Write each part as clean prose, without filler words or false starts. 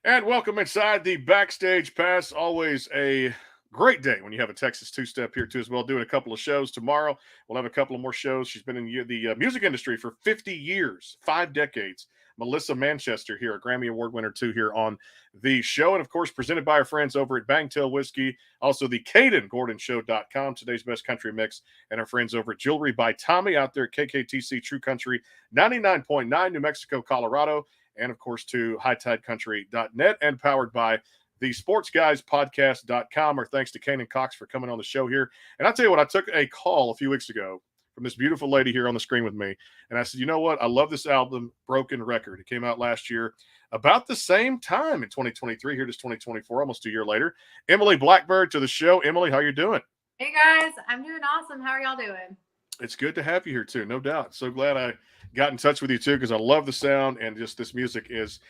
And welcome inside the Backstage Pass. Always a great day when you have a Texas two-step here too as well. Doing a couple of shows tomorrow. We'll have a couple of more shows. She's been in the music industry for 50 years, 5 decades. Melissa Manchester here, a Grammy Award winner too, here on the show. And of course, presented by our friends over at Bangtail Whiskey. Also the CadenGordonShow.com, today's best country mix. And our friends over at Jewelry by Tommy out there at KKTC True Country 99.9 New Mexico, Colorado. And of course to hightidecountry.net and powered by the sportsguyspodcast.com. Our thanks to Kanan Cox for coming on the show here. And I'll tell you what, I took a call a few weeks ago from this beautiful lady here on the screen with me. And I said, you know what? I love this album, Broken Record. It came out last year, about the same time in 2023. Here it is 2024, almost a year later. Emily Blackbird to the show. Emily, how you doing? Hey guys, I'm doing awesome. How are y'all doing? It's good to have you here too, no doubt. So glad I got in touch with you too, because I love the sound and just this music is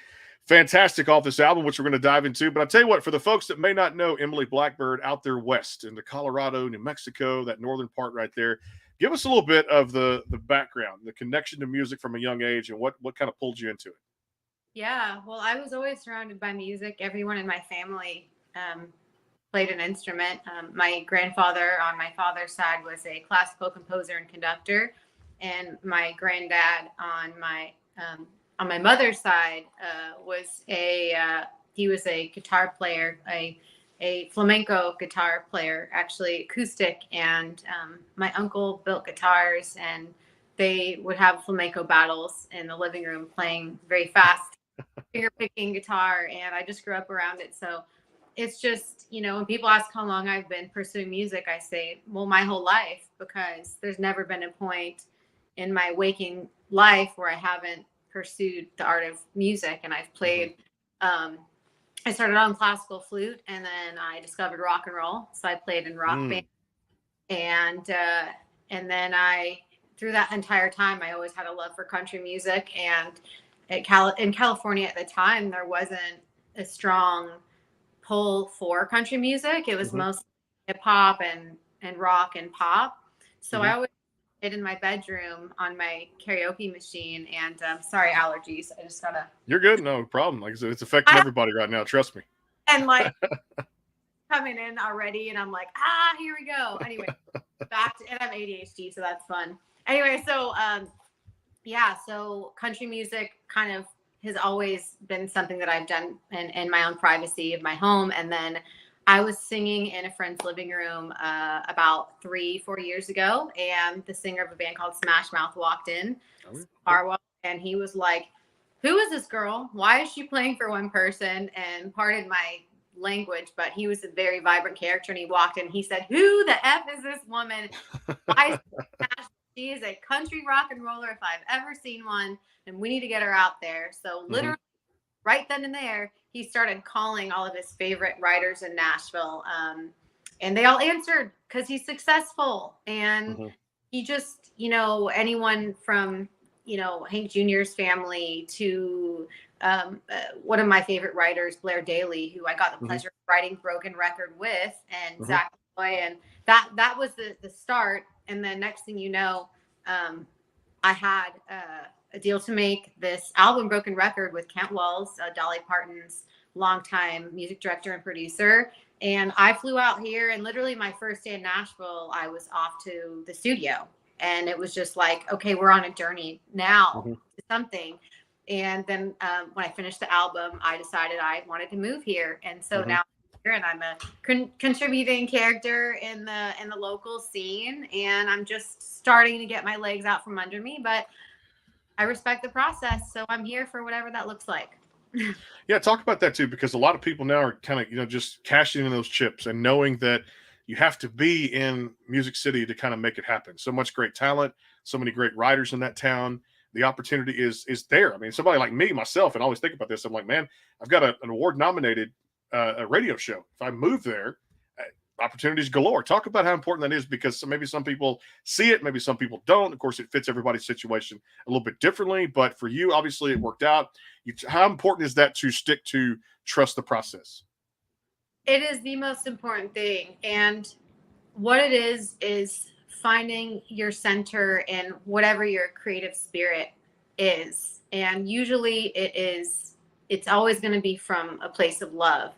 fantastic off this album, which we're going to dive into. But I'll tell you what, for the folks that may not know Emily Blackbird out there west into Colorado, New Mexico, that northern part right there, give us a little bit of the background, the connection to music from a young age, and what kind of pulled you into it. Yeah, well, I was always surrounded by music. Everyone in my family played an instrument. My grandfather on my father's side was a classical composer and conductor, and my granddad on my mother's side was he was a guitar player, a flamenco guitar player, actually acoustic. And my uncle built guitars, and they would have flamenco battles in the living room, playing very fast finger picking guitar, and I just grew up around it. So it's just, when people ask how long I've been pursuing music, I say, well, my whole life, because there's never been a point in my waking life where I haven't pursued the art of music. And I've played, I started on classical flute, and then I discovered rock and roll. So I played in rock band. And then through that entire time, I always had a love for country music. And in California at the time, there wasn't a strong pull for country music. It was mostly hip hop and rock and pop. So I always did in my bedroom on my karaoke machine. And sorry, allergies. I just gotta. You're good, no problem. Like I said, it's affecting everybody right now. Trust me. And like coming in already, and I'm like, here we go. Anyway, and I'm ADHD, so that's fun. Anyway, so so country music kind of has always been something that I've done in my own privacy of my home. And then I was singing in a friend's living room about 3-4 years ago, and the singer of a band called Smash Mouth walked in, and he was like, who is this girl? Why is she playing for one person? And pardon my language, but he was a very vibrant character, and he walked in, he said, who the F is this woman? Why is she is a country rock and roller if I've ever seen one, and we need to get her out there. So literally right then and there, he started calling all of his favorite writers in Nashville. And they all answered because he's successful. And he just, anyone from, Hank Jr.'s family to one of my favorite writers, Blair Daly, who I got the pleasure of writing Broken Record with, and Zach Boy. And that was the start. And then next thing you know, I had a deal to make this album, Broken Record, with Kent Wells, Dolly Parton's longtime music director and producer. And I flew out here, and literally my first day in Nashville, I was off to the studio. And it was just like, okay, we're on a journey now to something. And then when I finished the album, I decided I wanted to move here. And so now and I'm a contributing character in the local scene, and I'm just starting to get my legs out from under me, but I respect the process, so I'm here for whatever that looks like. Yeah, talk about that too, because a lot of people now are kind of just cashing in those chips and knowing that you have to be in Music City to kind of make it happen. So much great talent, so many great writers in that town. The opportunity is there. I mean, somebody like me, myself, and I always think about this. I'm like, man, I've got an award nominated a radio show. If I move there, opportunities galore. Talk about how important that is, because maybe some people see it, maybe some people don't. Of course, it fits everybody's situation a little bit differently, but for you, obviously it worked out. How important is that to stick to trust the process? It is the most important thing. And what it is finding your center in whatever your creative spirit is. And usually it is it's always going to be from a place of love.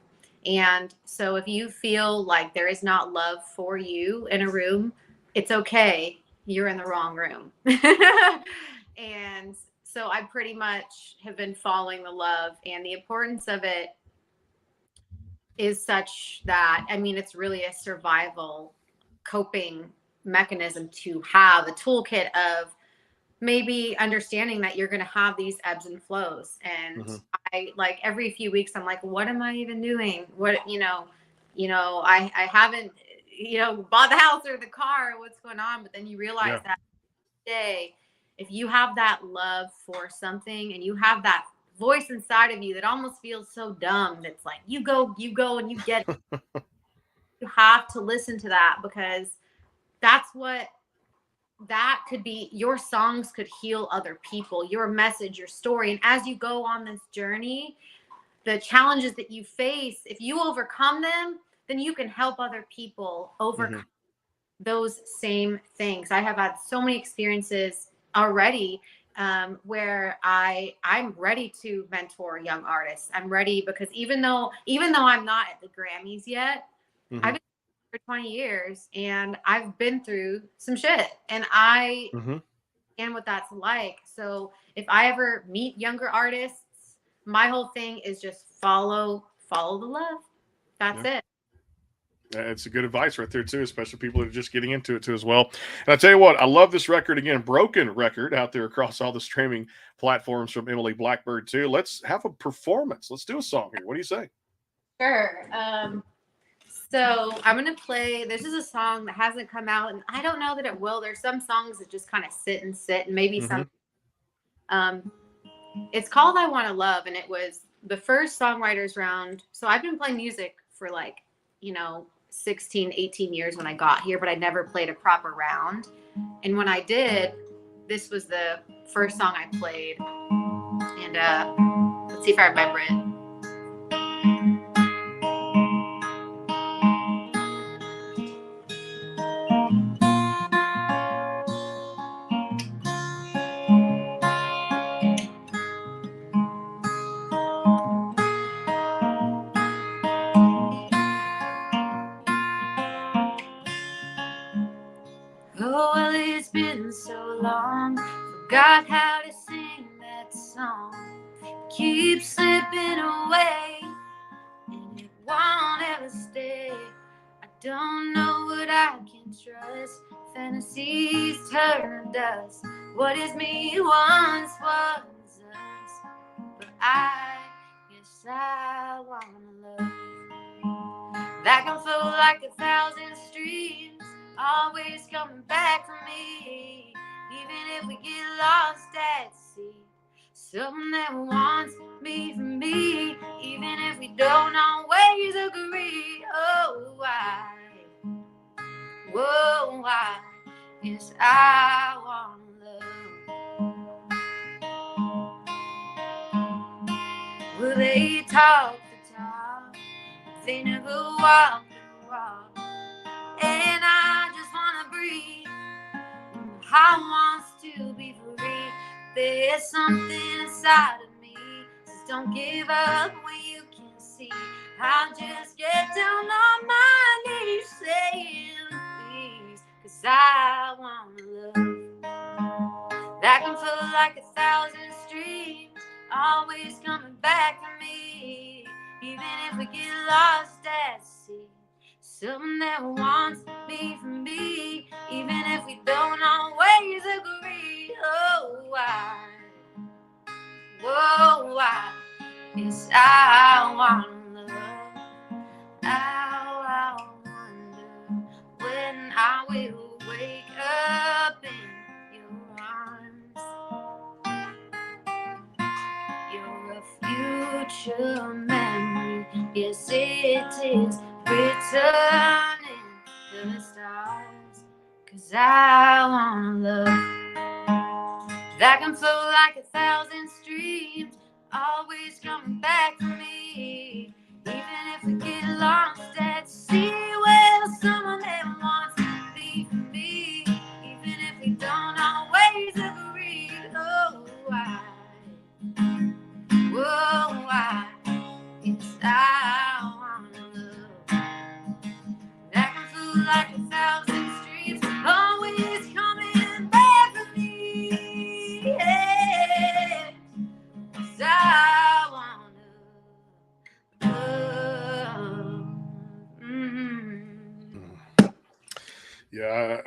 And so if you feel like there is not love for you in a room, it's okay. You're in the wrong room. And so I pretty much have been following the love, and the importance of it is such that, I mean, it's really a survival coping mechanism to have a toolkit of maybe understanding that you're going to have these ebbs and flows. And I, like, every few weeks I'm like, what am I even doing? What, I haven't, bought the house or the car, what's going on? But then you realize that day, if you have that love for something and you have that voice inside of you that almost feels so dumb, that's like, you go and you get it. You have to listen to that, because that's what that could be. Your songs could heal other people, your message, your story. And as you go on this journey, the challenges that you face, if you overcome them, then you can help other people overcome those same things. I have had so many experiences already where I'm ready to mentor young artists. I'm ready, because even though I'm not at the Grammys yet, I've been for 20 years and I've been through some shit, and I understand what that's like. So if I ever meet younger artists, my whole thing is just follow the love. That's it. It's a good advice right there too, especially people that are just getting into it too as well. And I tell you what, I love this record again, Broken Record, out there across all the streaming platforms from Emily Blackbird too. Let's have a performance. Let's do a song here. What do you say? Sure. So I'm gonna play. This is a song that hasn't come out, and I don't know that it will. There's some songs that just kind of sit, and maybe some. It's called "I Want to Love," and it was the first songwriters round. So I've been playing music for 16, 18 years when I got here, but I never played a proper round. And when I did, this was the first song I played. And let's see if I remember it. Oh, well, it's been so long, forgot how to sing that song. Keep slipping away, and it won't ever stay. I don't know what I can trust. Fantasies turn to dust. What is me once was us, but I guess I wanna love that can flow like 1,000 streams, always coming back for me, even if we get lost at sea. Something that wants me for me, even if we don't always agree. Oh, why? Whoa, why? Yes, I want love. Will they talk the talk? They never walk the walk. And I just wanna breathe. I wants to be free. There's something inside of me. Just don't give up when you can see. I'll just get down on my knees saying please, 'cause I wanna love that can flow like 1,000 streams, always coming back to me, even if we get lost at sea. Something that wants me from me, even if we don't always agree. Oh, why? Whoa, why? Yes, I wanna love. I wonder when I will wake up in your arms. You're a future memory. Yes, it is. Returning to the stars, 'cause I wanna love that can flow like 1,000 streams, always coming back to me, even if we get lost at sea. Well, someone that wants to be for me, even if we don't always agree. Oh, why? Whoa, why? Yeah,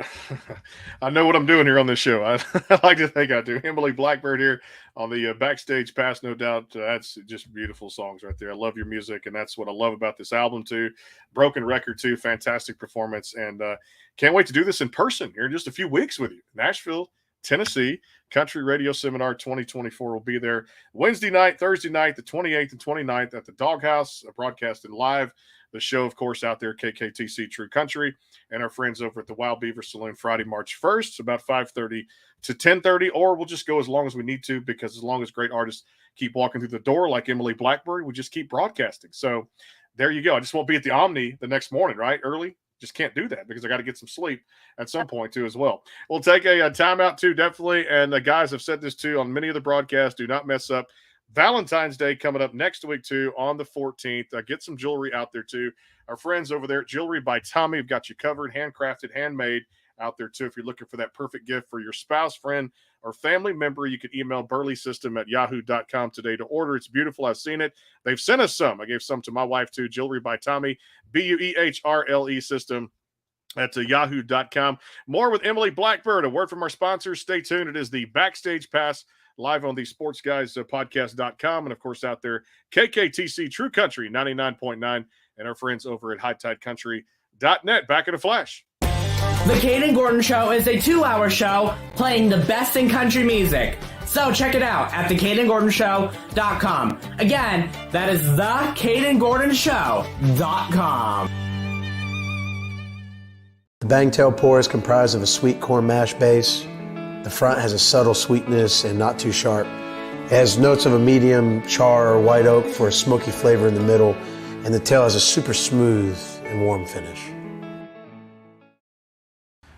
I know what I'm doing here on this show. I like to think I do. Emily Blackbird here on the backstage pass, no doubt. That's just beautiful songs right there. I love your music, and that's what I love about this album too. Broken Record too, fantastic performance, and can't wait to do this in person here in just a few weeks with you. Nashville, Tennessee, Country Radio Seminar 2024 will be there Wednesday night, Thursday night, the 28th and 29th at the Doghouse, broadcasting live. The show, of course, out there, KKTC True Country, and our friends over at the Wild Beaver Saloon Friday, March 1st, about 5:30 to 10:30, or we'll just go as long as we need to, because as long as great artists keep walking through the door like Emily Blackbird, we just keep broadcasting. So there you go. I just won't be at the Omni the next morning, right? Early. Just can't do that because I got to get some sleep at some point too as well. We'll take a timeout too, definitely. And the guys have said this too on many of the broadcasts. Do not mess up Valentine's Day coming up next week too on the 14th. Get some jewelry out there too. Our friends over there at Jewelry by Tommy have got you covered, handcrafted, handmade out there too. If you're looking for that perfect gift for your spouse, friend, or family member, you can email burleysystem@yahoo.com today to order. It's beautiful. I've seen it. They've sent us some. I gave some to my wife too. Jewelry by Tommy, BUEHRLE system at yahoo.com. More with Emily Blackbird. A word from our sponsors. Stay tuned. It is the Backstage Pass live on the sportsguys podcast.com. And of course, out there, KKTC True Country 99.9 and our friends over at hightidecountry.net. Back in a flash. The Caden Gordon Show is a 2-hour show playing the best in country music. So check it out at thecadengordonshow.com. Again, that is thecadengordonshow.com. The Bangtail pour is comprised of a sweet corn mash base. The front has a subtle sweetness and not too sharp. It has notes of a medium char or white oak for a smoky flavor in the middle, and the tail has a super smooth and warm finish.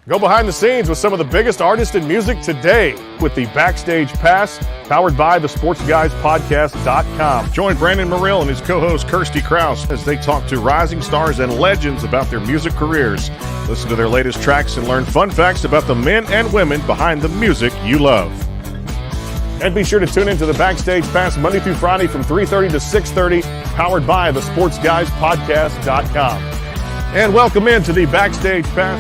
Go behind the scenes with some of the biggest artists in music today with the Backstage Pass, powered by the sportsguyspodcast.com. Join Brandon Morrill and his co-host Kirsty Krause as they talk to rising stars and legends about their music careers. Listen to their latest tracks and learn fun facts about the men and women behind the music you love. And be sure to tune into the Backstage Pass Monday through Friday from 3:30 to 6:30, powered by the sportsguyspodcast.com. And welcome into the Backstage Pass.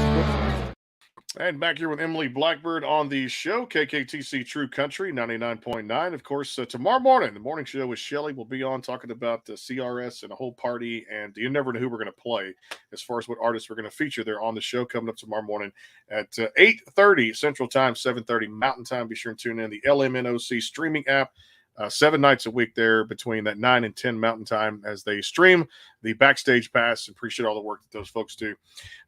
And back here with Emily Blackbird on the show, KKTC True Country 99.9. Of course, tomorrow morning, the morning show with Shelly will be on talking about CRS and a whole party. And you never know who we're going to play as far as what artists we're going to feature there on the show coming up tomorrow morning at 8:30 Central Time, 7:30 Mountain Time. Be sure and tune in the LMNOC streaming app. 7 nights a week there between that 9 and 10 Mountain Time as they stream the Backstage Pass. Appreciate all the work that those folks do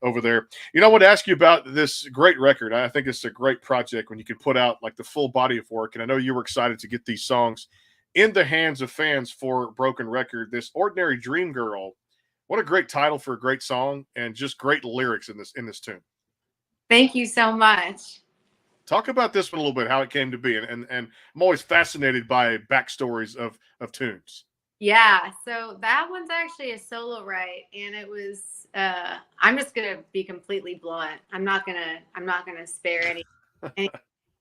over there. You know, I want to ask you about this great record. I think it's a great project when you can put out like the full body of work. And I know you were excited to get these songs in the hands of fans for Broken Record. This Ordinary Dream Girl, what a great title for a great song, and just great lyrics in this tune. Thank you so much. Talk about this one a little bit, how it came to be. And I'm always fascinated by backstories of tunes. Yeah, so that one's actually a solo write, and it was I'm just gonna be completely blunt. I'm not gonna spare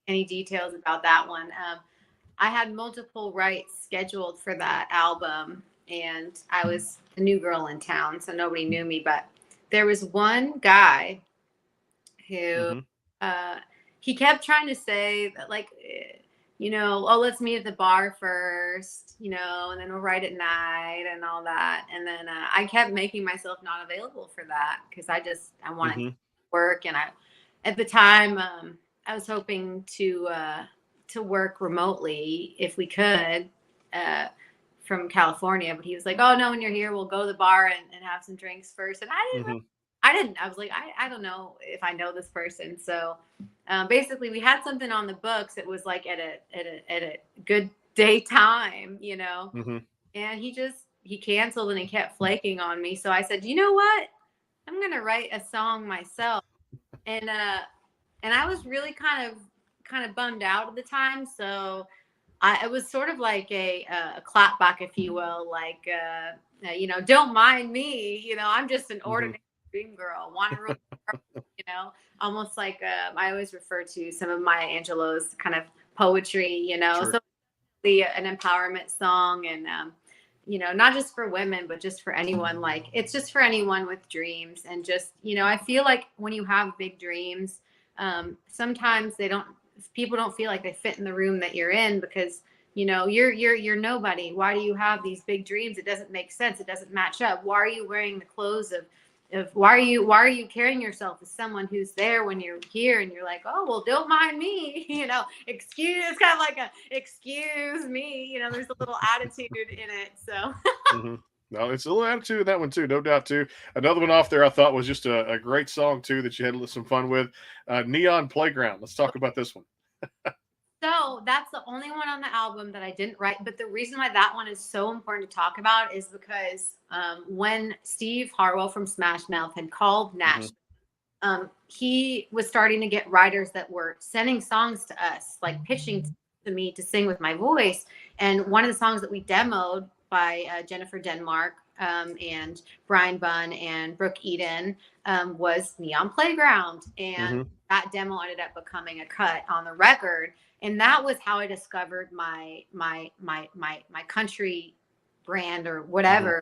any details about that one. I had multiple writes scheduled for that album, and I was a new girl in town, so nobody knew me, but there was one guy who he kept trying to say that, like, you know, oh, let's meet at the bar first, you know, and then we'll write at night and all that. And then I kept making myself not available for that because I wanted to work. And at the time, I was hoping to work remotely if we could from California. But he was like, oh, no, when you're here, we'll go to the bar and have some drinks first. And I was like, I don't know if I know this person. So basically we had something on the books. It was like at a good day time, you know, and he canceled and he kept flaking on me. So I said, you know what? I'm going to write a song myself. And I was really kind of bummed out at the time. So it was sort of like a clap back, if you will, like, you know, don't mind me, you know, I'm just an ordinary dream girl, want to rule, you know, almost like I always refer to some of Maya Angelou's kind of poetry, you know, so an empowerment song. And not just for women, but just for anyone. Like, it's just for anyone with dreams. And just, I feel like when you have big dreams, sometimes people don't feel like they fit in the room that you're in, because, you're nobody. Why do you have these big dreams? It doesn't make sense. It doesn't match up. Why are you wearing the clothes of why are you carrying yourself as someone who's there when you're here, and you're like, oh, well, don't mind me, it's kind of like excuse me, there's a little attitude in it. So No, it's a little attitude in that one too, no doubt too. Another one off there I thought was just a great song too that you had some fun with. Neon Playground. Let's talk about this one. So that's the only one on the album that I didn't write. But the reason why that one is so important to talk about is because when Steve Harwell from Smash Mouth had called Nashville, he was starting to get writers that were sending songs to us, like pitching to me to sing with my voice. And one of the songs that we demoed by Jennifer Denmark and Brian Bunn and Brooke Eden was Neon Playground. And that demo ended up becoming a cut on the record. And that was how I discovered my country brand or whatever.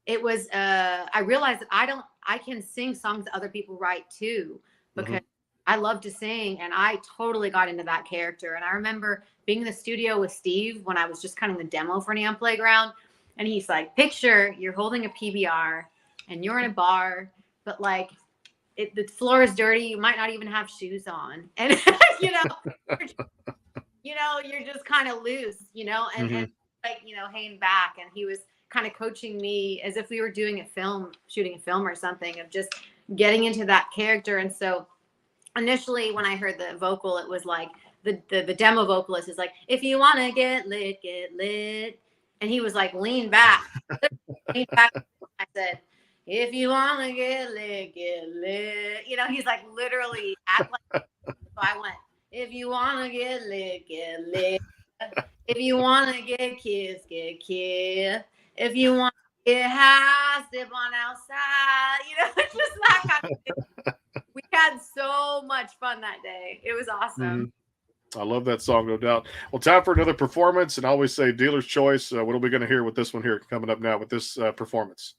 It was I realized that I can sing songs that other people write too, because I love to sing, and I totally got into that character. And I remember being in the studio with Steve when I was just cutting the demo for Neon Playground, and he's like, picture you're holding a PBR and you're in a bar, but like the floor is dirty, you might not even have shoes on, and you're just kind of loose, and like, hanging back. And he was kind of coaching me as if we were shooting a film or something, of just getting into that character. And so initially when I heard the vocal, it was like the demo vocalist is like, if you want to get lit. And he was like, lean back. I said, if you want to get lit. He's like, literally act like. So I went, if you want to get lit. If you want to get kissed. If you want to get high, sip on outside. Just that kind of thing. We had so much fun that day. It was awesome. I love that song, no doubt. Well, time for another performance, and I always say dealer's choice. What are we going to hear with this one here coming up now with this performance?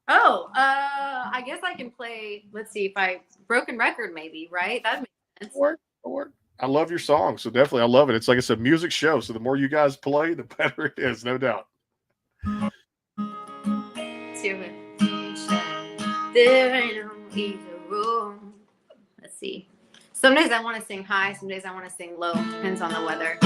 Oh, I guess I can play. Let's see, if I broken record, maybe, right? That makes sense. Or I love your song, so definitely I love it. It's like it's a music show, so the more you guys play, the better it is, no doubt. There ain't no either room. Let's see. Some days I want to sing high, some days I want to sing low. Depends on the weather.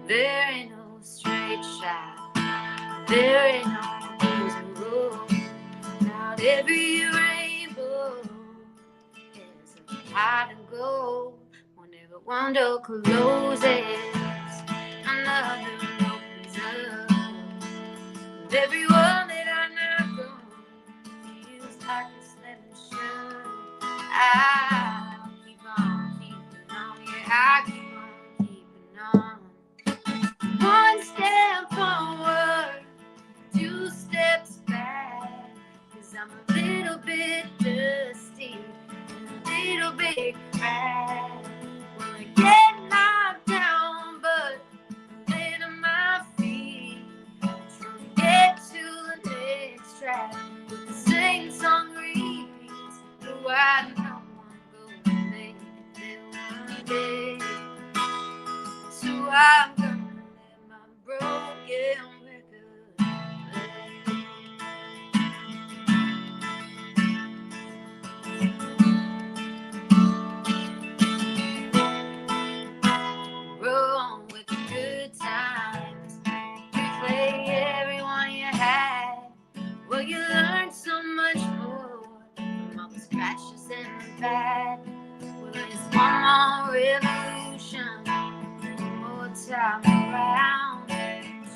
There ain't no straight shot. There ain't no easy road. Not every rainbow is a pot of gold. Whenever one door closes, another opens up. And every one that I knock on feels like it's letting shut. I'll keep on keeping on, yeah, I keep on keeping on. One step forward, two steps back, 'cause I'm a little bit dusty and a little bit cracked. Wanna get knocked down, but I'm laying on my feet, trying to get to the next track with the same song repeats. Though I know I'm gonna make it there one day, so I'm gonna broken record play. Roll with the good times, replay everyone you had. Well, you learned so much more from all the scratches and the bad. Well, it's one more revolution, one more time around.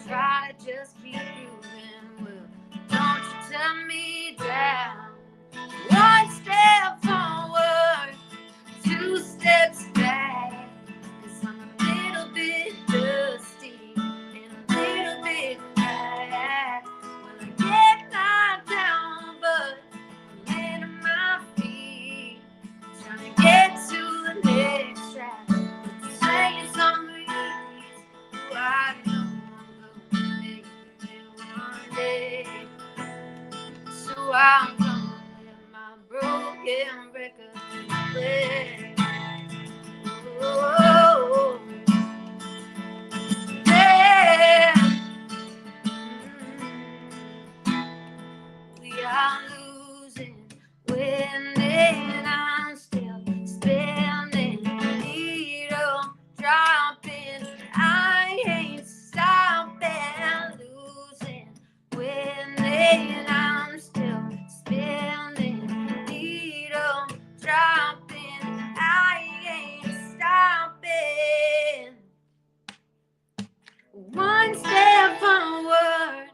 Try to just keep moving. Well, don't you tell me down. One step forward, two steps back, I'm gonna let my broken record play. Oh, yeah. We are losing when I'm still spinning, needle dropping. I ain't stopping, losing when I'm still spinning, needle dropping. I ain't stopping. One step forward,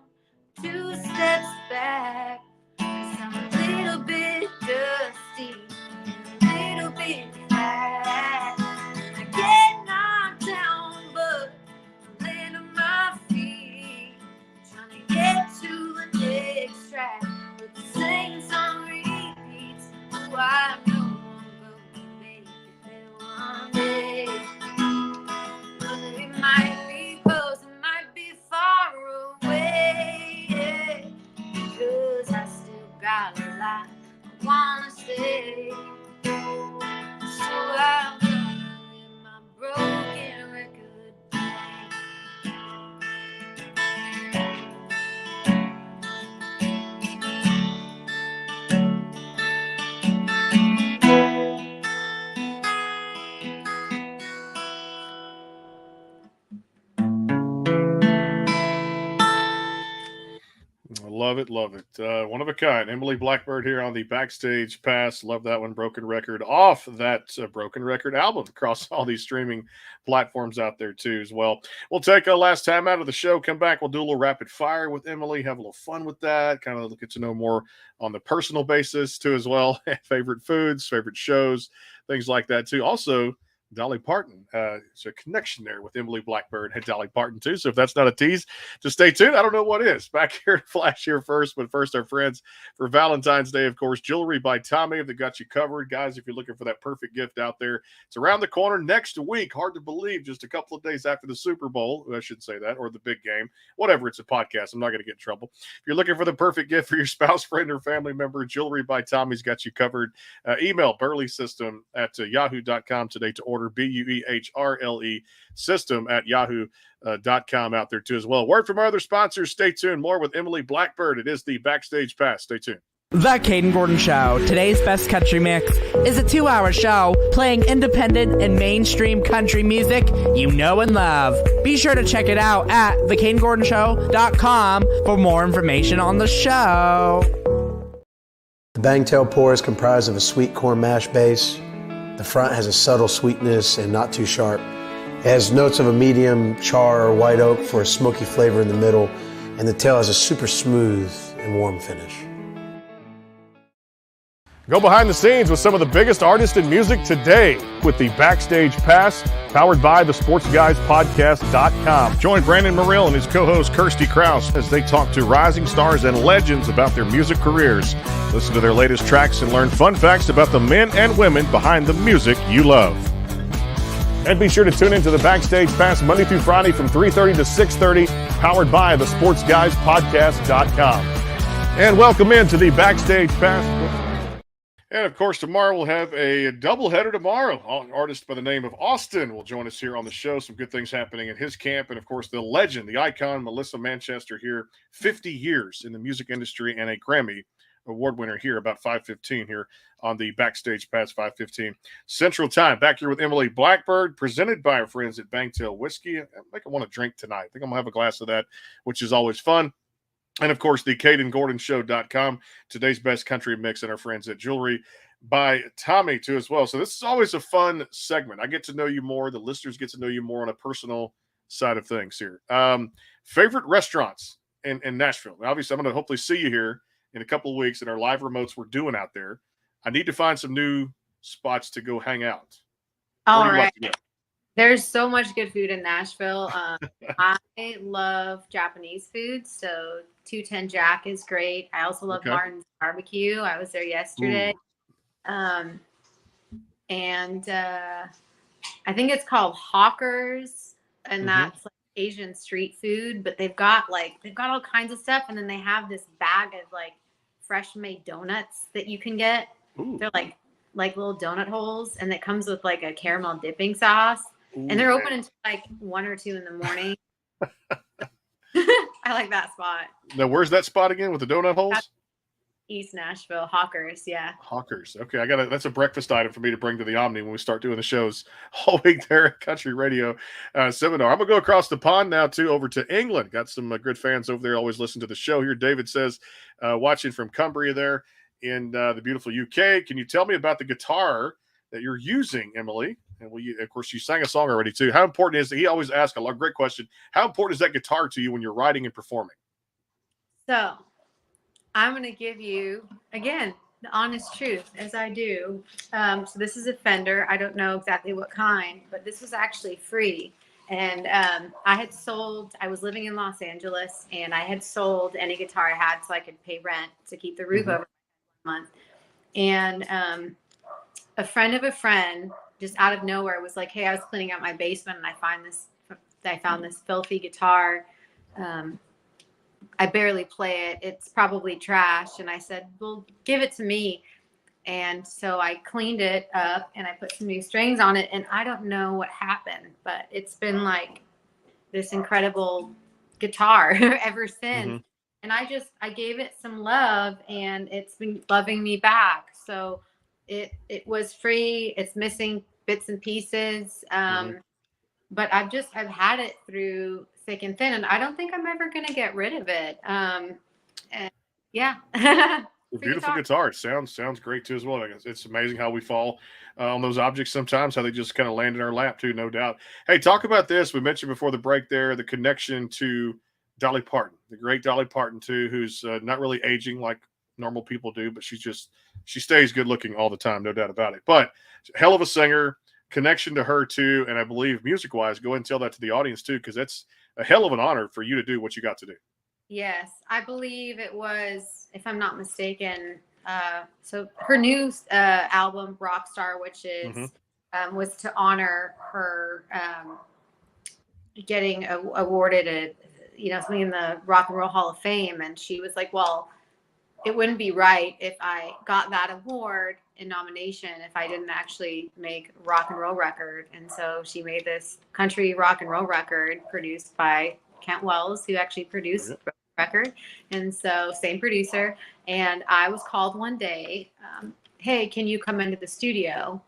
2 steps back. 'Cause I'm a little bit dusty, a little bit flat. I get knocked down, but I land on my feet, trying to get to the next track. But the same song repeats. Oh, I know I'm gonna make it there one day. But it might be close, it might be far away, yeah. Because I still got a lot I wanna say. So I'm gonna let my broken record play. Love it, love it. One of a kind. Emily Blackbird here on the Backstage Pass. Love that one. Broken Record off that Broken Record album across all these streaming platforms out there too as well. We'll take a last time out of the show. Come back. We'll do a little rapid fire with Emily. Have a little fun with that. Kind of get to know more on the personal basis too as well. Favorite foods, favorite shows, things like that too. Also, Dolly Parton. It's a connection there with Emily Blackbird and Dolly Parton too. So if that's not a tease, just stay tuned. I don't know what is. Back here to Flash here first, but first our friends for Valentine's Day, of course, Jewelry by Tommy. They got you covered, guys. If you're looking for that perfect gift out there, it's around the corner next week. Hard to believe, just a couple of days after the Super Bowl. I should say that, or the big game, whatever. It's a podcast. I'm not going to get in trouble. If you're looking for the perfect gift for your spouse, friend, or family member, Jewelry by Tommy's got you covered. Email burleysystem@yahoo.com today to order. BUEHRLE system@yahoo.com out there too as well. Word from our other sponsors. Stay tuned. More with Emily Blackbird. It is the Backstage Pass. Stay tuned. The Caden Gordon Show. Today's best country mix is a 2-hour show playing independent and mainstream country music you know and love. Be sure to check it out at thecadengordonshow.com for more information on the show. The Bangtail pour is comprised of a sweet corn mash base. The front has a subtle sweetness and not too sharp. It has notes of a medium char or white oak for a smoky flavor in the middle, and the tail has a super smooth and warm finish. Go behind the scenes with some of the biggest artists in music today with the Backstage Pass, powered by the SportsGuysPodcast.com. Join Brandon Morrill and his co-host Kirsty Krause as they talk to rising stars and legends about their music careers. Listen to their latest tracks and learn fun facts about the men and women behind the music you love. And be sure to tune into the Backstage Pass Monday through Friday from 3:30 to 6:30, powered by the SportsGuysPodcast.com. And welcome into the Backstage Pass. And of course, tomorrow we'll have a doubleheader tomorrow. An artist by the name of Austin will join us here on the show. Some good things happening in his camp. And of course, the legend, the icon, Melissa Manchester here, 50 years in the music industry and a Grammy Award winner here about 5:15 here on the Backstage Pass 5:15 Central Time. Back here with Emily Blackbird, presented by our friends at Bangtail Whiskey. I think I want to drink tonight. I think I'm going to have a glass of that, which is always fun. And, of course, the CadenGordonShow.com, today's best country mix, and our friends at Jewelry by Tommy, too, as well. So this is always a fun segment. I get to know you more. The listeners get to know you more on a personal side of things here. Favorite restaurants in Nashville? Obviously, I'm going to hopefully see you here in a couple of weeks in our live remotes we're doing out there. I need to find some new spots to go hang out. All right. There's so much good food in Nashville. I love Japanese food, so 210 Jack is great. I also love Martin's Barbecue. I was there yesterday. And I think it's called Hawkers, and that's like Asian street food, but they've got all kinds of stuff, and then they have this bag of like fresh made donuts that you can get. Ooh. They're like little donut holes, and it comes with like a caramel dipping sauce. Ooh, and they're man. open until like 1 or 2 in the morning. I like that spot. Now, where's that spot again with the donut holes? That's East Nashville, Hawkers. Yeah. Hawkers. Okay, that's a breakfast item for me to bring to the Omni when we start doing the shows all week there at Country Radio Seminar. I'm gonna go across the pond now too, over to England. Got some good fans over there. Always listen to the show here. David says, watching from Cumbria there in the beautiful UK. Can you tell me about the guitar that you're using, Emily? And of course, you sang a song already too. How important is it? He always asks a great question. How important is that guitar to you when you're writing and performing? So I'm going to give you, again, the honest truth, as I do. So this is a Fender. I don't know exactly what kind, but this was actually free. And I was living in Los Angeles, and I had sold any guitar I had so I could pay rent to keep the roof over my month. And a friend of a friend, just out of nowhere, was like, hey, I was cleaning out my basement, and I found this filthy guitar. I barely play it. It's probably trash. And I said, well, give it to me. And so I cleaned it up and I put some new strings on it. And I don't know what happened, but it's been like this incredible guitar ever since. And I gave it some love, and it's been loving me back. So it was free. It's missing bits and pieces. But I've had it through thick and thin, and I don't think I'm ever going to get rid of it. And yeah. Beautiful guitar. It sounds great too as well. It's amazing how we fall on those objects sometimes, how they just kind of land in our lap too, no doubt. Hey, talk about this. We mentioned before the break there, the connection to Dolly Parton, the great Dolly Parton too, who's not really aging like normal people do, but she stays good looking all the time, no doubt about it. But hell of a singer, connection to her too. And I believe music wise, go ahead and tell that to the audience too, because that's a hell of an honor for you to do what you got to do. Yes, I believe it was, if I'm not mistaken, so her new album, Rockstar, which is was to honor her getting awarded something in the Rock and Roll Hall of Fame. And she was like, well, it wouldn't be right if I got that award in nomination if I didn't actually make a rock and roll record. And so she made this country rock and roll record produced by Kent Wells, who actually produced the record. And so same producer. And I was called one day, hey, can you come into the studio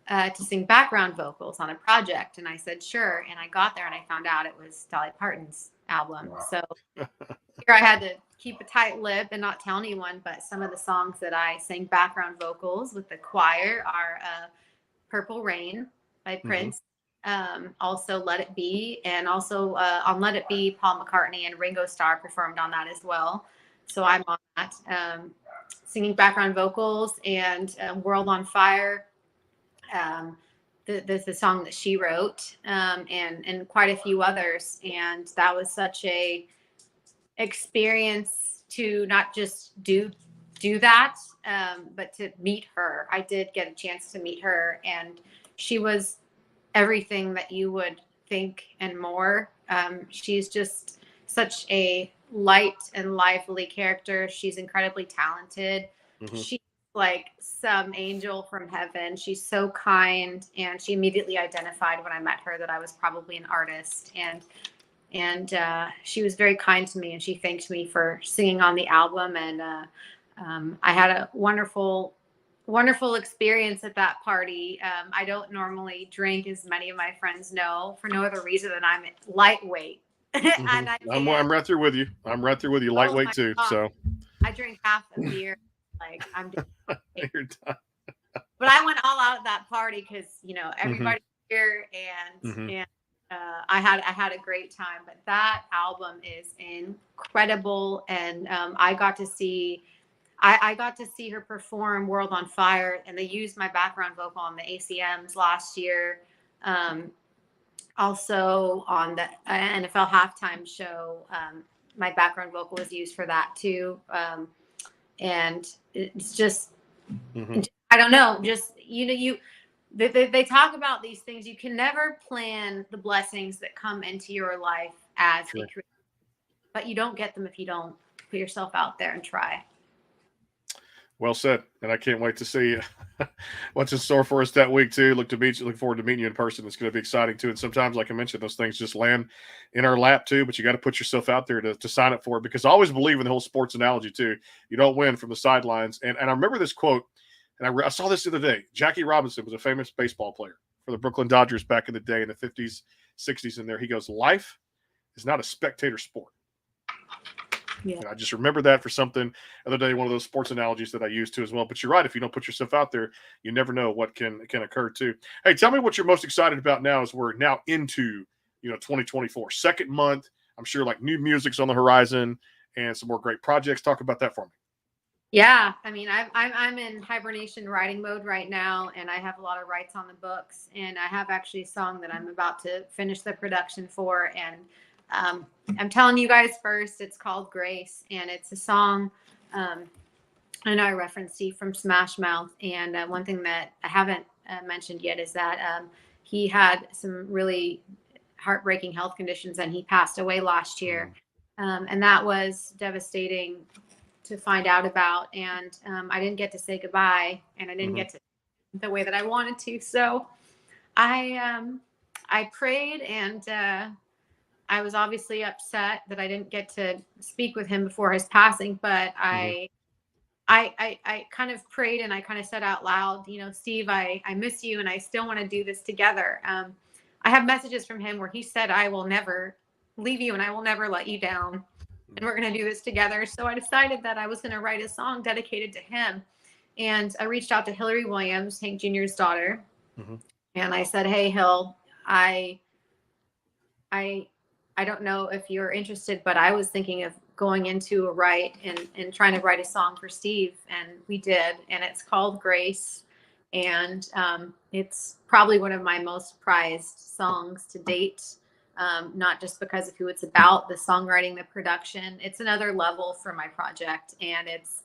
to sing background vocals on a project? And I said, sure. And I got there and I found out it was Dolly Parton's album. Wow. So here I had to keep a tight lip and not tell anyone, but some of the songs that I sang background vocals with the choir are Purple Rain by Prince, also Let It Be, and also on Let It Be, Paul McCartney and Ringo Starr performed on that as well. So I'm on that, singing background vocals, and World on Fire, the song that she wrote, and quite a few others. And that was such a experience to not just do that, but to meet her. I did get a chance to meet her, and she was everything that you would think and more. She's just such a light and lively character. She's incredibly talented. She's like some angel from heaven. She's so kind, and she immediately identified when I met her that I was probably an artist. And she was very kind to me, and she thanked me for singing on the album. And I had a wonderful experience at that party. I don't normally drink, as many of my friends know, for no other reason than I'm lightweight. And I'm right there with you. Lightweight too. God. So I drink half a beer. Like I'm just you're done. But I went all out at that party because everybody's here, and I had a great time. But that album is incredible, and I got to see her perform World on Fire, and they used my background vocal on the ACMs last year. Also on the NFL halftime show, my background vocal was used for that too. And it's just, I don't know, just, they talk about these things. You can never plan the blessings that come into your life as a creator, but you don't get them if you don't put yourself out there and try. Well said, and I can't wait to see what's in store for us that week too. Look forward to meeting you in person. It's going to be exciting too. And sometimes, like I mentioned, those things just land in our lap too. But you got to put yourself out there to sign up for it, because I always believe in the whole sports analogy too. You don't win from the sidelines. And I remember this quote, and I saw this the other day. Jackie Robinson was a famous baseball player for the Brooklyn Dodgers back in the day in the 50s, 60s. In there, he goes, "Life is not a spectator sport." Yeah. And I just remember that for something the other day, one of those sports analogies that I use too as well. But you're right. If you don't put yourself out there, you never know what can occur too. Hey, tell me what you're most excited about now as we're now into, 2024, second month. I'm sure like new music's on the horizon and some more great projects. Talk about that for me. Yeah, I mean, I'm in hibernation writing mode right now, and I have a lot of writes on the books, and I have actually a song that I'm about to finish the production for, and I'm telling you guys first. It's called Grace, and it's a song. I know I referenced Steve from Smash Mouth, and one thing that I haven't mentioned yet is that he had some really heartbreaking health conditions, and he passed away last year, and that was devastating to find out about. And I didn't get to say goodbye, and I didn't get to the way that I wanted to. So I prayed, and I was obviously upset that I didn't get to speak with him before his passing, but I kind of prayed, and I kind of said out loud, Steve, I miss you, and I still want to do this together. I have messages from him where he said, "I will never leave you, and I will never let you down, and we're going to do this together." So I decided that I was going to write a song dedicated to him. And I reached out to Hillary Williams, Hank Jr.'s daughter. And I said, "Hey, Hill, I don't know if you're interested, but I was thinking of going into a write and trying to write a song for Steve." And we did, and it's called Grace. And it's probably one of my most prized songs to date. Not just because of who it's about, the songwriting, the production. It's another level for my project, and it's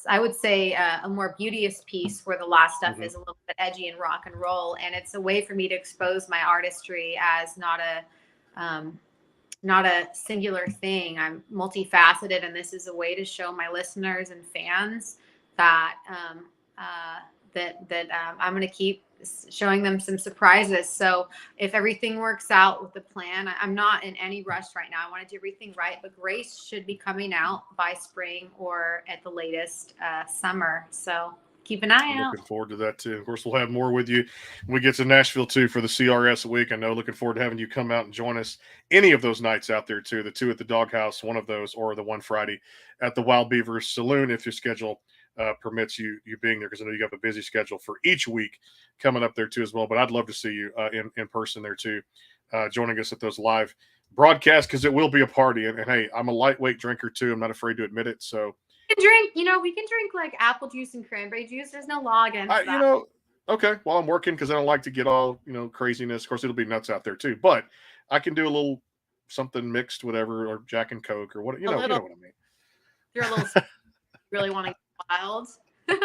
I would say a more beauteous piece, where the last stuff is a little bit edgy and rock and roll, and it's a way for me to expose my artistry as not a singular thing. I'm multifaceted, and this is a way to show my listeners and fans that I'm going to keep showing them some surprises. So if everything works out with the plan, I'm not in any rush right now. I want to do everything right, but Grace should be coming out by spring or at the latest summer. So keep an eye out. Looking forward to that too. Of course, we'll have more with you when we get to Nashville too for the CRS week. I know, looking forward to having you come out and join us any of those nights out there too. The two at the Doghouse, one of those, or the one Friday at the Wild Beaver Saloon, if your schedule permits you being there, because I know you have a busy schedule for each week coming up there too as well. But I'd love to see you in person there too, joining us at those live broadcasts, because it will be a party. And hey, I'm a lightweight drinker too. I'm not afraid to admit it. So we can drink like apple juice and cranberry juice. There's no law against that. Okay, while I'm working, because I don't like to get all craziness. Of course, it'll be nuts out there too, but I can do a little something mixed, whatever, or Jack and Coke or what you know what I mean. You're a little really want to get wild. A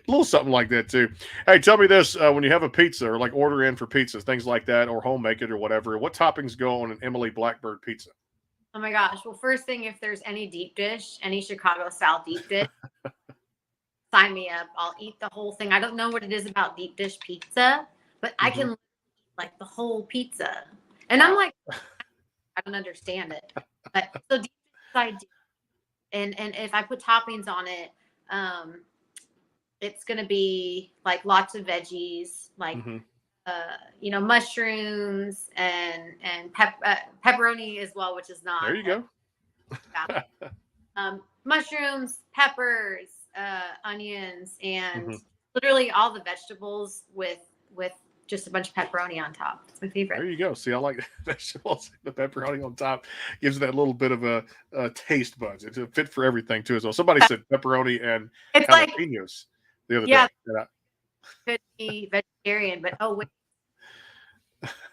little something like that too. Hey, tell me this: when you have a pizza, or like order in for pizzas, things like that, or home make it or whatever, what toppings go on an Emily Blackbird pizza? Oh my gosh! Well, first thing, if there's any deep dish, any Chicago style deep dish, sign me up. I'll eat the whole thing. I don't know what it is about deep dish pizza, but I can eat like the whole pizza, and I'm like, I don't understand it. But so deep dish I do, and if I put toppings on it, it's gonna be like lots of veggies, like mushrooms and pepperoni as well, which is not. There you go. Mushrooms, peppers, onions, and literally all the vegetables with just a bunch of pepperoni on top. It's my favorite. There you go. See, I like vegetables. The pepperoni on top gives that little bit of a taste buds. It's a fit for everything too as well. Somebody said pepperoni and it's jalapenos the other day. Could be vegetarian, but oh wait.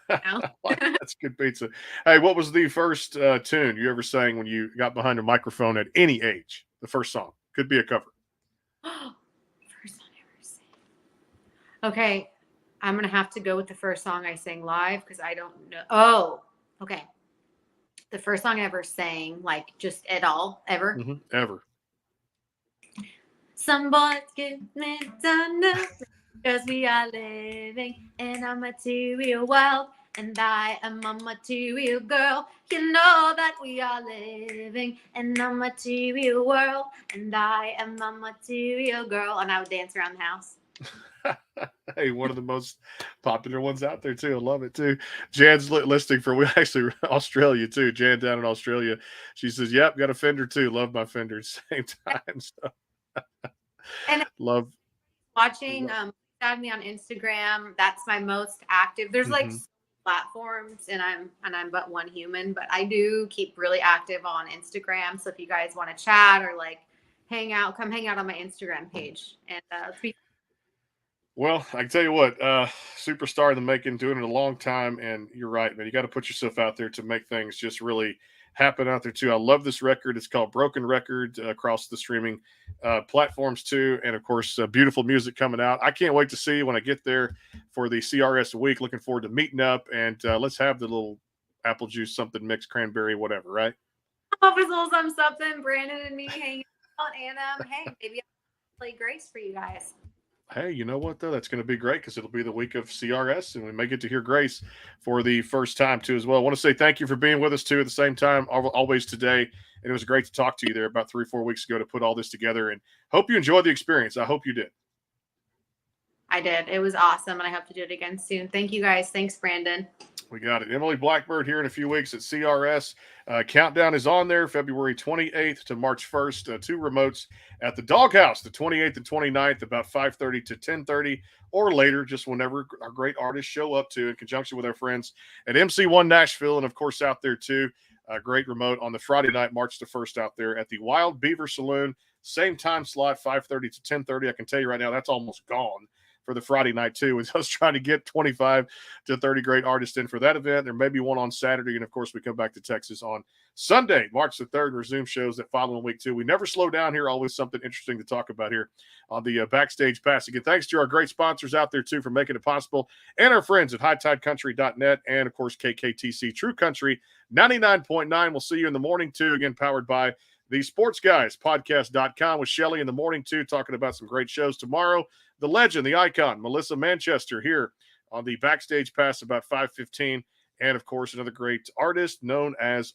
That's good pizza. Hey, what was the first tune you ever sang when you got behind a microphone at any age? The first song. Could be a cover. First song I ever sang. Okay, I'm gonna have to go with the first song I sang live, because I don't know. Oh, okay. The first song I ever sang, like just at all, ever. Ever. Some boys get me done because we are living in a material world. And I am a material girl. You know that we are living in a material world. And I am a material girl. And I would dance around the house. Hey, one of the most popular ones out there too. I love it too. Jan's listing for we actually Australia too. Jan down in Australia. She says, "Yep, got a Fender too. Love my Fenders." Same time. So And love watching, add me on Instagram. That's my most active. There's like Mhm. platforms, and I'm but one human, but I do keep really active on Instagram. So if you guys want to chat or like hang out, come hang out on my Instagram page. And Well, I can tell you what, superstar in the making, doing it a long time, and you're right, man. You got to put yourself out there to make things just really happen out there too. I love this record. It's called Broken Record across the streaming platforms too, and of course, beautiful music coming out. I can't wait to see when I get there for the CRS week. Looking forward to meeting up, and let's have the little apple juice, something mixed cranberry, whatever, right? hope it's a little something. Brandon and me hanging out, and hey, maybe I'll play Grace for you guys. Hey, you know what though? That's going to be great because it'll be the week of CRS, and we may get to hear Grace for the first time too as well. I want to say thank you for being with us too at the same time, always today. And it was great to talk to you there about 3-4 weeks ago to put all this together. And hope you enjoyed the experience. I hope you did. I did. It was awesome, and I hope to do it again soon. Thank you guys. Thanks, Brandon. We got it. Emily Blackbird here in a few weeks at CRS. Countdown is on there, February 28th to March 1st. 2 remotes at the Doghouse, the 28th and 29th, about 5:30 to 10:30, or later, just whenever our great artists show up to, in conjunction with our friends at MC1 Nashville, and of course out there too. A great remote on the Friday night, March the 1st, out there at the Wild Beaver Saloon. Same time slot, 5:30 to 10:30. I can tell you right now, that's almost gone for the Friday night too. I was trying to get 25 to 30 great artists in for that event. There may be one on Saturday, and of course we come back to Texas on Sunday, March the 3rd. Resume shows that following week too. We never slow down here. Always something interesting to talk about here on the Backstage Pass. Again, thanks to our great sponsors out there too for making it possible, and our friends at HighTideCountry.net, and of course KKTC True Country 99.9. We'll see you in the morning too. Again, powered by the Sports Guys Podcast.com with Shelly in the morning too, talking about some great shows tomorrow. The legend, the icon, Melissa Manchester here on the Backstage Pass about 5:15. And of course, another great artist known as